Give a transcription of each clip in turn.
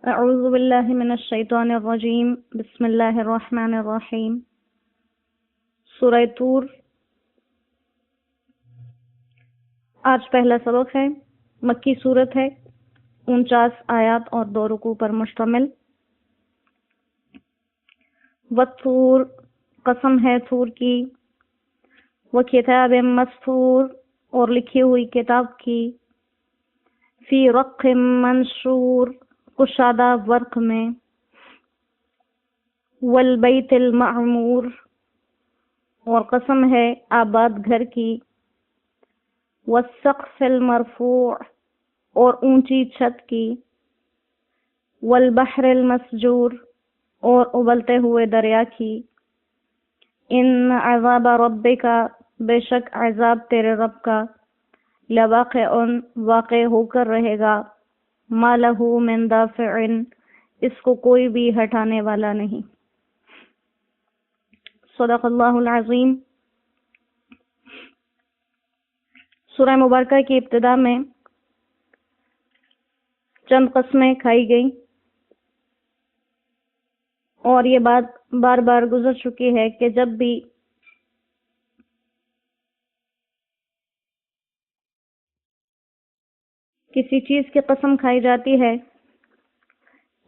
اعوذ باللہ من الشیطان الرجیم بسم اللہ الرحمن الرحیم سورہ طور۔ آج پہلا سبق ہے، مکی صورت ہے، 49 آیات اور 2 رکوع پر مشتمل۔ والطور، قسم ہے طور کی، وکتاب مسطور، اور لکھی ہوئی کتاب کی، فی رق منشور، کشادہ ورق میں، والبیت المعمور، اور قسم ہے آباد گھر کی، والسقف المرفوع، اور اونچی چھت کی، والبحر المسجور، اور ابلتے ہوئے دریا کی، ان عذاب ربک، بے شک عذاب تیرے رب کا، لواقع، واقع ہو کر رہے گا، ما لہ من دافع، اس کو کوئی بھی ہٹانے والا نہیں۔ صدق اللہ العظیم۔ سورہ مبارکہ کی ابتدا میں چند قسمیں کھائی گئیں، اور یہ بات بار بار گزر چکی ہے کہ جب بھی کسی چیز کی قسم کھائی جاتی ہے،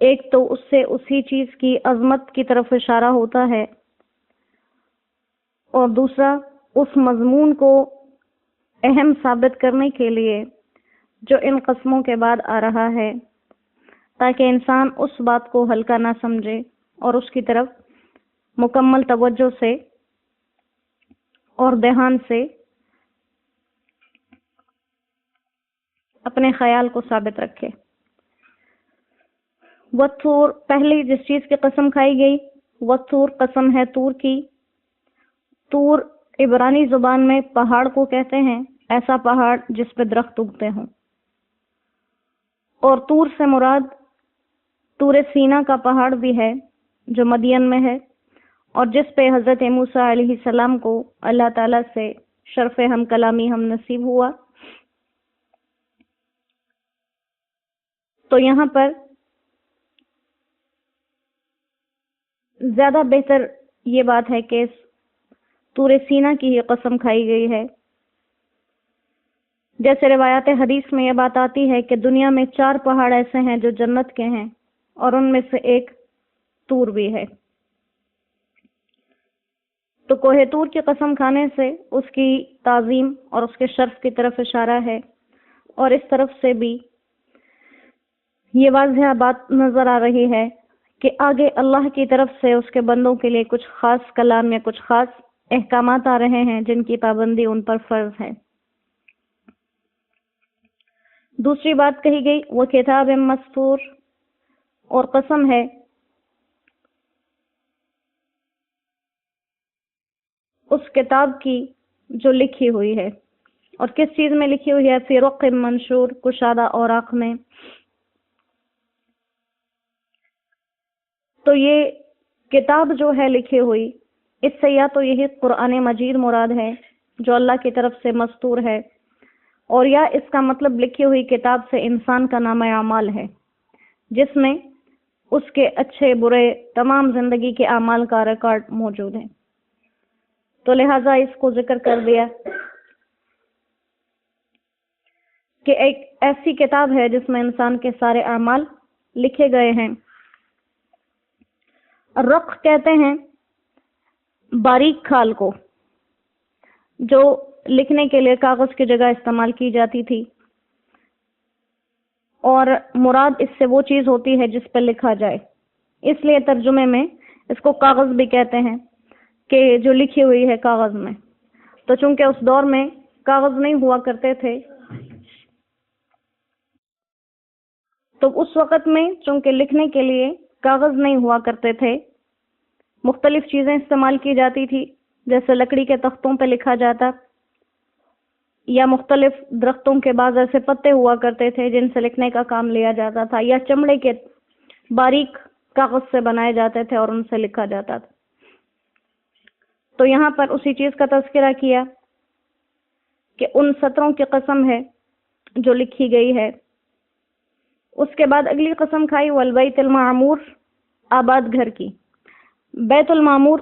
ایک تو اس سے اسی چیز کی عظمت کی طرف اشارہ ہوتا ہے، اور دوسرا اس مضمون کو اہم ثابت کرنے کے لیے جو ان قسموں کے بعد آ رہا ہے، تاکہ انسان اس بات کو ہلکا نہ سمجھے اور اس کی طرف مکمل توجہ سے اور دھیان سے اپنے خیال کو ثابت رکھے۔ والطور، پہلی جس چیز کی قسم کھائی گئی، والطور، قسم ہے طور کی۔ طور عبرانی زبان میں پہاڑ کو کہتے ہیں، ایسا پہاڑ جس پہ درخت اگتے ہوں، اور طور سے مراد طور سینا کا پہاڑ بھی ہے جو مدین میں ہے، اور جس پہ حضرت موسیٰ علیہ السلام کو اللہ تعالیٰ سے شرف ہم کلامی ہم نصیب ہوا۔ تو یہاں پر زیادہ بہتر یہ بات ہے کہ طور سینا کی ہی قسم کھائی گئی ہے، جیسے روایات حدیث میں یہ بات آتی ہے کہ دنیا میں 4 پہاڑ ایسے ہیں جو جنت کے ہیں، اور ان میں سے ایک طور بھی ہے۔ تو کوہ طور کی قسم کھانے سے اس کی تعظیم اور اس کے شرف کی طرف اشارہ ہے، اور اس طرف سے بھی یہ واضح بات نظر آ رہی ہے کہ آگے اللہ کی طرف سے اس کے بندوں کے لیے کچھ خاص کلام یا کچھ خاص احکامات آ رہے ہیں جن کی پابندی ان پر فرض ہے۔ دوسری بات کہی گئی، وہ کتاب مسطور، اور قسم ہے اس کتاب کی جو لکھی ہوئی ہے، اور کس چیز میں لکھی ہوئی ہے؟ فی رق منشور، کشادہ اوراق میں۔ تو یہ کتاب جو ہے لکھی ہوئی، اس سے یا تو یہی قرآن مجید مراد ہے جو اللہ کی طرف سے مسطور ہے، اور یا اس کا مطلب لکھی ہوئی کتاب سے انسان کا نام اعمال ہے، جس میں اس کے اچھے برے تمام زندگی کے اعمال کا ریکارڈ موجود ہے۔ تو لہٰذا اس کو ذکر کر دیا کہ ایک ایسی کتاب ہے جس میں انسان کے سارے اعمال لکھے گئے ہیں۔ رق کہتے ہیں باریک کھال کو، جو لکھنے کے لیے کاغذ کی جگہ استعمال کی جاتی تھی، اور مراد اس سے وہ چیز ہوتی ہے جس پر لکھا جائے، اس لیے ترجمے میں اس کو کاغذ بھی کہتے ہیں کہ جو لکھی ہوئی ہے کاغذ میں۔ تو چونکہ اس دور میں کاغذ نہیں ہوا کرتے تھے، تو اس وقت میں چونکہ لکھنے کے لیے کاغذ نہیں ہوا کرتے تھے، مختلف چیزیں استعمال کی جاتی تھی، جیسے لکڑی کے تختوں پہ لکھا جاتا، یا مختلف درختوں کے بعض ایسے پتے ہوا کرتے تھے جن سے لکھنے کا کام لیا جاتا تھا، یا چمڑے کے باریک کاغذ سے بنائے جاتے تھے اور ان سے لکھا جاتا تھا۔ تو یہاں پر اسی چیز کا تذکرہ کیا کہ ان سطروں کی قسم ہے جو لکھی گئی ہے، اس کے بعد اگلی قسم کھائی والبیت المعمور، آباد گھر کی۔ بیت المعمور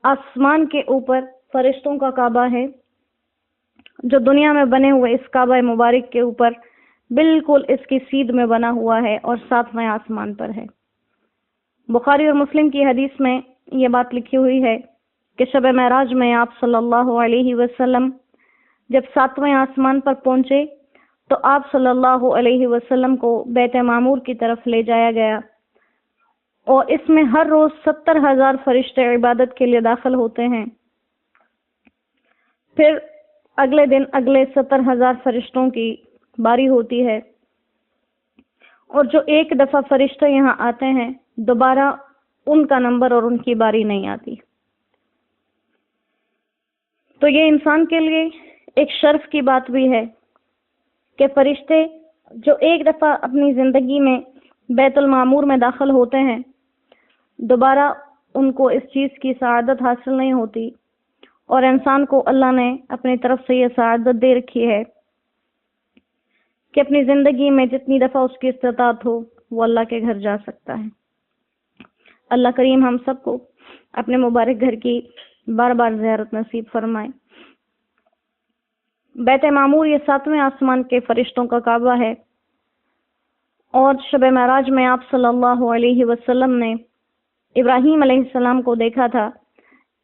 آسمان کے اوپر فرشتوں کا کعبہ ہے، جو دنیا میں بنے ہوئے اس کعبہ مبارک کے اوپر بالکل اس کی سیدھ میں بنا ہوا ہے اور 7ویں آسمان پر ہے۔ بخاری اور مسلم کی حدیث میں یہ بات لکھی ہوئی ہے کہ شب معراج میں آپ صلی اللہ علیہ وسلم جب 7ویں آسمان پر پہنچے تو آپ صلی اللہ علیہ وسلم کو بیت معمور کی طرف لے جایا گیا، اور اس میں ہر روز 70,000 فرشتے عبادت کے لیے داخل ہوتے ہیں۔ پھر اگلے دن اگلے 70,000 فرشتوں کی باری ہوتی ہے، اور جو ایک دفعہ فرشتے یہاں آتے ہیں دوبارہ ان کا نمبر اور ان کی باری نہیں آتی۔ تو یہ انسان کے لیے ایک شرف کی بات بھی ہے کہ فرشتے جو ایک دفعہ اپنی زندگی میں بیت المعمور میں داخل ہوتے ہیں دوبارہ ان کو اس چیز کی سعادت حاصل نہیں ہوتی، اور انسان کو اللہ نے اپنی طرف سے یہ سعادت دے رکھی ہے کہ اپنی زندگی میں جتنی دفعہ اس کی استطاعت ہو وہ اللہ کے گھر جا سکتا ہے۔ اللہ کریم ہم سب کو اپنے مبارک گھر کی بار بار زیارت نصیب فرمائے۔ بیت معمور یہ 7ویں آسمان کے فرشتوں کا کعبہ ہے، اور شب معراج میں آپ صلی اللہ علیہ وسلم نے ابراہیم علیہ السلام کو دیکھا تھا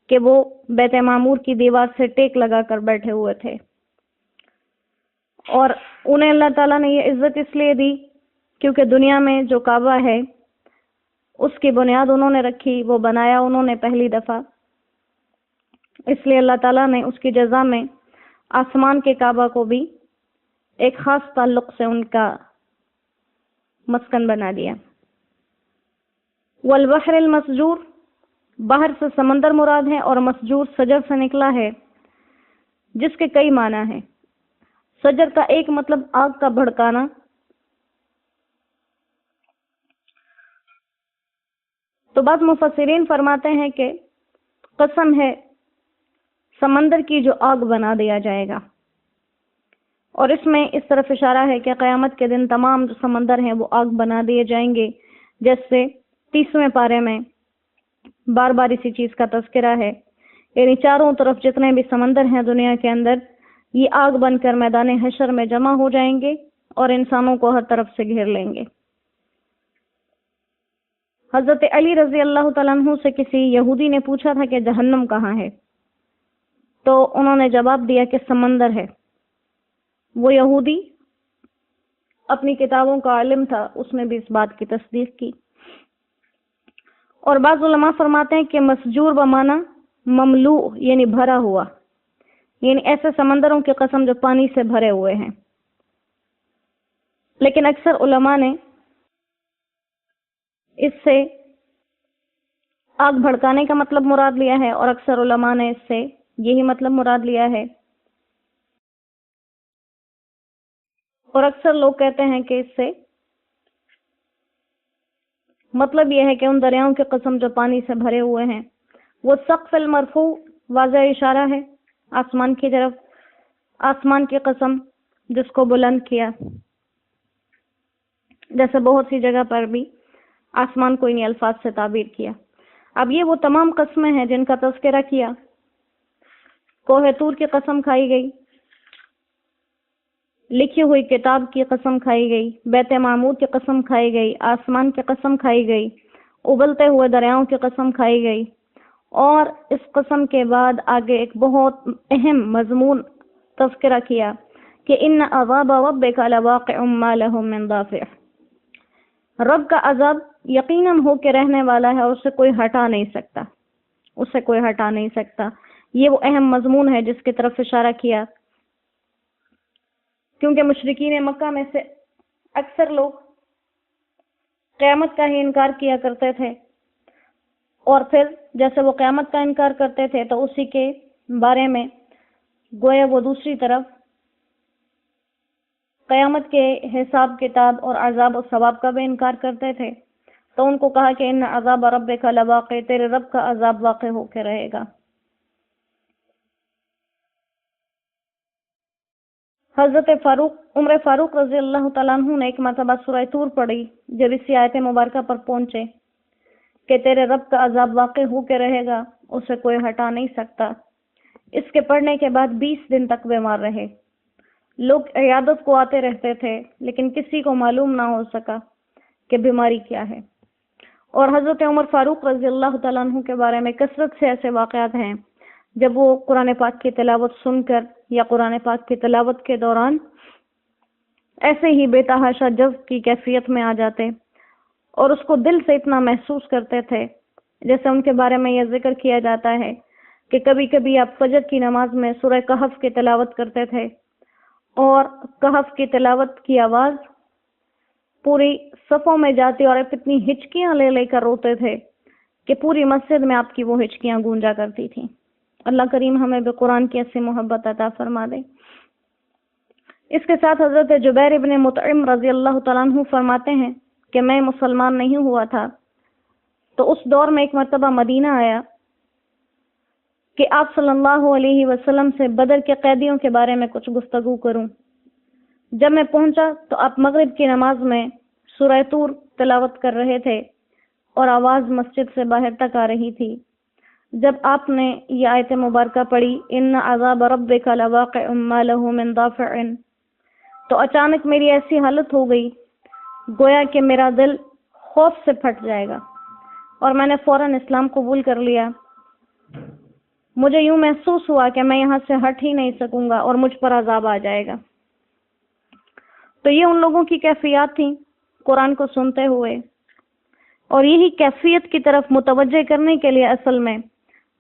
کہ وہ بیت معمور کی دیوار سے ٹیک لگا کر بیٹھے ہوئے تھے، اور انہیں اللہ تعالیٰ نے یہ عزت اس لیے دی کیونکہ دنیا میں جو کعبہ ہے اس کی بنیاد انہوں نے رکھی، وہ بنایا انہوں نے پہلی دفعہ، اس لیے اللہ تعالیٰ نے اس کی جزا میں آسمان کے کعبہ کو بھی ایک خاص تعلق سے ان کا مسکن بنا دیا۔ والبحر المسجور، بحر سے سمندر مراد ہے، اور مسجور سجر سے نکلا ہے، جس کے کئی معنی ہیں۔ سجر کا ایک مطلب آگ کا بھڑکانا، تو بعض مفسرین فرماتے ہیں کہ قسم ہے سمندر کی جو آگ بنا دیا جائے گا، اور اس میں اس طرف اشارہ ہے کہ قیامت کے دن تمام جو سمندر ہیں وہ آگ بنا دیے جائیں گے، جیسے 30ویں پارے میں بار بار اسی چیز کا تذکرہ ہے، یعنی چاروں طرف جتنے بھی سمندر ہیں دنیا کے اندر یہ آگ بن کر میدان حشر میں جمع ہو جائیں گے اور انسانوں کو ہر طرف سے گھیر لیں گے۔ حضرت علی رضی اللہ تعالیٰ عنہ سے کسی یہودی نے پوچھا تھا کہ جہنم کہاں ہے، تو انہوں نے جواب دیا کہ سمندر ہے۔ وہ یہودی اپنی کتابوں کا عالم تھا، اس نے بھی اس بات کی تصدیق کی۔ اور بعض علماء فرماتے ہیں کہ مسجور بمانا مملوء یعنی بھرا ہوا، یعنی ایسے سمندروں کی قسم جو پانی سے بھرے ہوئے ہیں، لیکن اکثر علماء نے اس سے آگ بھڑکانے کا مطلب مراد لیا ہے، اور اکثر علماء نے اس سے یہی مطلب مراد لیا ہے، اور اکثر لوگ کہتے ہیں کہ اس سے مطلب یہ ہے کہ ان دریاؤں کی قسم جو پانی سے بھرے ہوئے ہیں۔ وہ سقف المرفوع واضح اشارہ ہے آسمان کی طرف، آسمان کی قسم جس کو بلند کیا، جیسے بہت سی جگہ پر بھی آسمان کو انہی الفاظ سے تعبیر کیا۔ اب یہ وہ تمام قسمیں ہیں جن کا تذکرہ کیا۔ کوہ طور کی قسم کھائی گئی، لکھی ہوئی کتاب کی قسم کھائی گئی، بیت معمور کی قسم کھائی گئی، آسمان کی قسم کھائی گئی، ابلتے ہوئے دریاؤں کی قسم کھائی گئی، اور اس قسم کے بعد آگے ایک بہت اہم مضمون تذکرہ کیا کہ ان عذاب ربک لواقع ما له من دافع، رب کا عذاب یقیناً ہو کے رہنے والا ہے اور اسے کوئی ہٹا نہیں سکتا، اسے کوئی ہٹا نہیں سکتا۔ یہ وہ اہم مضمون ہے جس کی طرف اشارہ کیا، کیونکہ مشرکین مکہ میں سے اکثر لوگ قیامت کا ہی انکار کیا کرتے تھے، اور پھر جیسے وہ قیامت کا انکار کرتے تھے تو اسی کے بارے میں گویا وہ دوسری طرف قیامت کے حساب کتاب اور عذاب و ثواب کا بھی انکار کرتے تھے، تو ان کو کہا کہ ان عذاب ربک لواقع، تیرے رب کا عذاب واقع ہو کے رہے گا۔ حضرت عمر فاروق رضی اللہ تعالیٰ عنہ نے ایک مرتبہ سورہ طور پڑھی جب اسی آیت مبارکہ پر پہنچے کہ تیرے رب کا عذاب واقع ہو کے رہے گا، اسے کوئی ہٹا نہیں سکتا۔ اس کے پڑھنے کے بعد 20 دن تک بیمار رہے۔ لوگ عیادت کو آتے رہتے تھے لیکن کسی کو معلوم نہ ہو سکا کہ بیماری کیا ہے۔ اور حضرت عمر فاروق رضی اللہ تعالیٰ عنہ کے بارے میں کثرت سے ایسے واقعات ہیں جب وہ قرآن پاک کی تلاوت سن کر یا قرآن پاک کی تلاوت کے دوران ایسے ہی بے تحاشا جذب کی کیفیت میں آ جاتے اور اس کو دل سے اتنا محسوس کرتے تھے، جیسے ان کے بارے میں یہ ذکر کیا جاتا ہے کہ کبھی کبھی آپ فجر کی نماز میں سورہ کہف کی تلاوت کرتے تھے اور کہف کی تلاوت کی آواز پوری صفوں میں جاتی اور آپ اتنی ہچکیاں لے لے کر روتے تھے کہ پوری مسجد میں آپ کی وہ ہچکیاں گونجا کرتی تھیں۔ اللہ کریم ہمیں بھی قرآن کی ایسی محبت عطا فرما دے۔ اس کے ساتھ حضرت جبیر ابن مطعم رضی اللہ تعالیٰ عنہ فرماتے ہیں کہ میں مسلمان نہیں ہوا تھا تو اس دور میں ایک مرتبہ مدینہ آیا کہ آپ صلی اللہ علیہ وسلم سے بدر کے قیدیوں کے بارے میں کچھ گفتگو کروں۔ جب میں پہنچا تو آپ مغرب کی نماز میں سورہ طور تلاوت کر رہے تھے اور آواز مسجد سے باہر تک آ رہی تھی۔ جب آپ نے یہ آیت مبارکہ پڑھی ان عذاب ربک لواقع ما له من دافع، تو اچانک میری ایسی حالت ہو گئی گویا کہ میرا دل خوف سے پھٹ جائے گا اور میں نے فوراً اسلام قبول کر لیا۔ مجھے یوں محسوس ہوا کہ میں یہاں سے ہٹ ہی نہیں سکوں گا اور مجھ پر عذاب آ جائے گا۔ تو یہ ان لوگوں کی کیفیات تھیں قرآن کو سنتے ہوئے، اور یہی کیفیت کی طرف متوجہ کرنے کے لیے اصل میں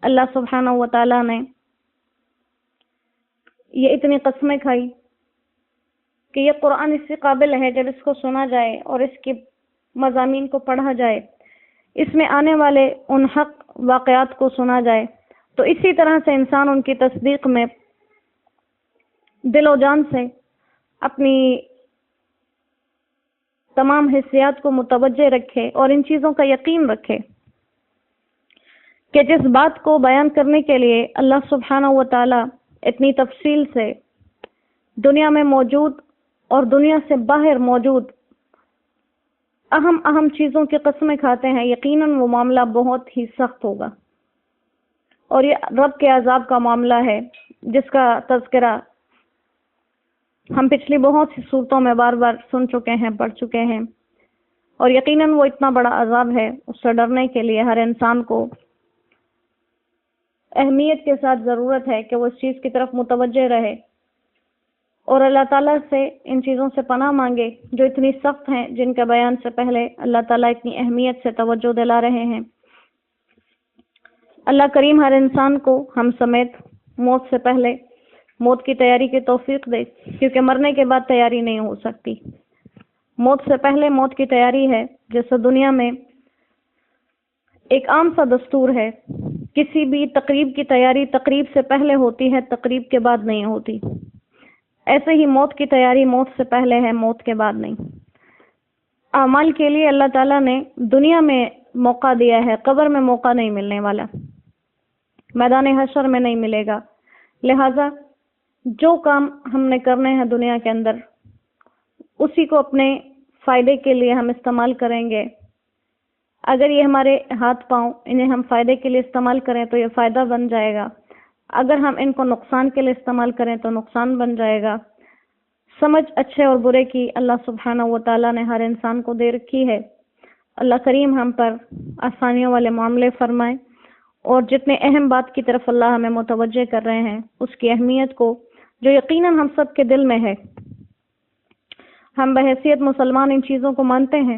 اللہ سبحانہ و تعالیٰ نے یہ اتنی قسمیں کھائی کہ یہ قرآن اسی قابل ہے جب اس کو سنا جائے اور اس کی مضامین کو پڑھا جائے، اس میں آنے والے ان حق واقعات کو سنا جائے، تو اسی طرح سے انسان ان کی تصدیق میں دل و جان سے اپنی تمام حسیات کو متوجہ رکھے اور ان چیزوں کا یقین رکھے کہ جس بات کو بیان کرنے کے لیے اللہ سبحانہ و تعالی اتنی تفصیل سے دنیا میں موجود اور دنیا سے باہر موجود اہم چیزوں کی قسمیں کھاتے ہیں، یقیناً وہ معاملہ بہت ہی سخت ہوگا، اور یہ رب کے عذاب کا معاملہ ہے جس کا تذکرہ ہم پچھلی بہت سی صورتوں میں بار بار سن چکے ہیں، پڑھ چکے ہیں، اور یقیناً وہ اتنا بڑا عذاب ہے، اس سے ڈرنے کے لیے ہر انسان کو اہمیت کے ساتھ ضرورت ہے کہ وہ اس چیز کی طرف متوجہ رہے اور اللہ تعالیٰ سے ان چیزوں سے پناہ مانگے جو اتنی سخت ہیں، جن کے بیان سے پہلے اللہ تعالیٰ اتنی اہمیت سے توجہ دلا رہے ہیں۔ اللہ کریم ہر انسان کو ہم سمیت موت سے پہلے موت کی تیاری کی توفیق دے، کیونکہ مرنے کے بعد تیاری نہیں ہو سکتی۔ موت سے پہلے موت کی تیاری ہے، جیسے دنیا میں ایک عام سا دستور ہے، کسی بھی تقریب کی تیاری تقریب سے پہلے ہوتی ہے، تقریب کے بعد نہیں ہوتی، ایسے ہی موت کی تیاری موت سے پہلے ہے، موت کے بعد نہیں۔ اعمال کے لیے اللہ تعالیٰ نے دنیا میں موقع دیا ہے، قبر میں موقع نہیں ملنے والا، میدان حشر میں نہیں ملے گا۔ لہذا جو کام ہم نے کرنے ہیں دنیا کے اندر، اسی کو اپنے فائدے کے لیے ہم استعمال کریں گے۔ اگر یہ ہمارے ہاتھ پاؤں انہیں ہم فائدے کے لیے استعمال کریں تو یہ فائدہ بن جائے گا، اگر ہم ان کو نقصان کے لیے استعمال کریں تو نقصان بن جائے گا۔ سمجھ اچھے اور برے کی اللہ سبحانہ و تعالیٰ نے ہر انسان کو دے رکھی ہے۔ اللہ کریم ہم پر آسانیوں والے معاملے فرمائے، اور جتنے اہم بات کی طرف اللہ ہمیں متوجہ کر رہے ہیں اس کی اہمیت کو، جو یقیناً ہم سب کے دل میں ہے، ہم بحیثیت مسلمان ان چیزوں کو مانتے ہیں،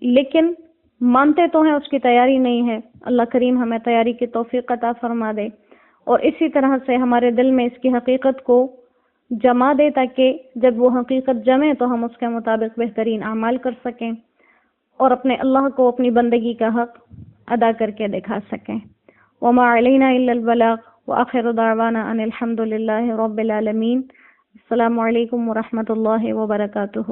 لیکن مانتے تو ہیں، اس کی تیاری نہیں ہے۔ اللہ کریم ہمیں تیاری کی توفیق عطا فرما دے، اور اسی طرح سے ہمارے دل میں اس کی حقیقت کو جما دے، تاکہ جب وہ حقیقت جمے تو ہم اس کے مطابق بہترین اعمال کر سکیں اور اپنے اللہ کو اپنی بندگی کا حق ادا کر کے دکھا سکیں۔ وما علینا الا البلاغ وآخر دعوانا ان الحمد للہ رب العالمین۔ السلام علیکم ورحمۃ اللہ وبرکاتہ۔